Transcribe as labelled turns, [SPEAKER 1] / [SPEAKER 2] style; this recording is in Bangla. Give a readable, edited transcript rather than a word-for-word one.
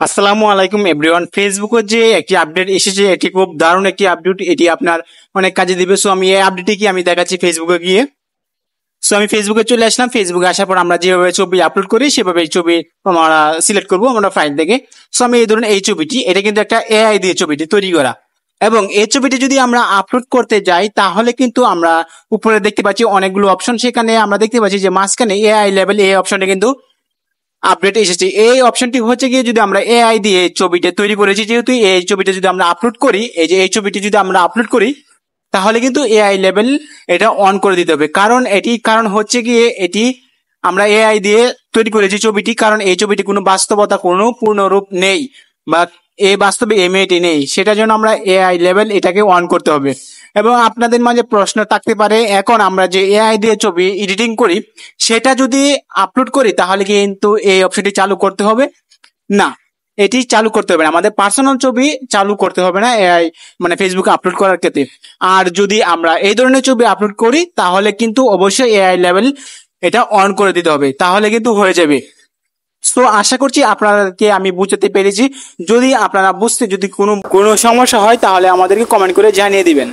[SPEAKER 1] আসসালামু আলাইকুম এভরিওয়ান। ফেসবুকের যে একটি আপডেট এসেছে, এটি খুব দারুণ একটি আপডেট। এটি আপনার অনেক কাজে দিবে। সো আমি এই আপডেটটি কি আমি দেখাচ্ছি ফেসবুকে গিয়ে। সো আমি ফেসবুকে চলে আসলাম। ফেসবুকে আসার পর আমরা যেভাবে ছবি আপলোড করি সেভাবে এই ছবি আমরা সিলেক্ট করবো আমরা ফাইল থেকে। সো আমি এই ধরুন এই ছবিটি, এটা কিন্তু একটা এআই দিয়ে ছবিটি তৈরি করা, এবং এই ছবিটি যদি আমরা আপলোড করতে যাই তাহলে কিন্তু আমরা উপরে দেখতে পাচ্ছি অনেকগুলো অপশন। সেখানে আমরা দেখতে পাচ্ছি যে মাঝখানে এআই লেভেল এই অপশনটা কিন্তু আপডেট এসেছে। এই অপশনটি হচ্ছে গিয়ে যদি আমরা এআই দিয়ে ছবিটা তৈরি করেছি, যেহেতু এই ছবিটা যদি আমরা আপলোড করি, এই যে এই ছবিটি যদি আমরা আপলোড করি তাহলে কিন্তু এআই লেভেল এটা অন করে দিতে হবে। কারণ হচ্ছে গিয়ে এটি আমরা এআই দিয়ে তৈরি করেছি ছবিটি, কারণ এই ছবিটি কোনো বাস্তবতা কোনো পূর্ণরূপ নেই বা এই বাস্তবে এই মেয়েটি নেই, সেটার জন্য আমরা এআই লেভেল এটাকে অন করতে হবে। এবং আপনাদের মাঝে প্রশ্ন থাকতে পারে, এখন আমরা যে এআই দিয়ে ছবি এডিটিং করি সেটা যদি আপলোড করি তাহলে কিন্তু এই অপশনটি চালু করতে হবে না, এটি চালু করতে হবে না, আমাদের পার্সোনাল ছবি চালু করতে হবে না এআই মানে ফেসবুকে আপলোড করার ক্ষেত্রে। আর যদি আমরা এই ধরনের ছবি আপলোড করি তাহলে কিন্তু অবশ্যই এআই লেভেল এটা অন করে দিতে হবে, তাহলে কিন্তু হয়ে যাবে। তো আশা করছি আপনাদেরকে আমি বুঝাতে পেরেছি। যদি আপনারা বুঝতে যদি কোনো কোনো সমস্যা হয় তাহলে আমাদেরকে কমেন্ট করে জানিয়ে দিবেন।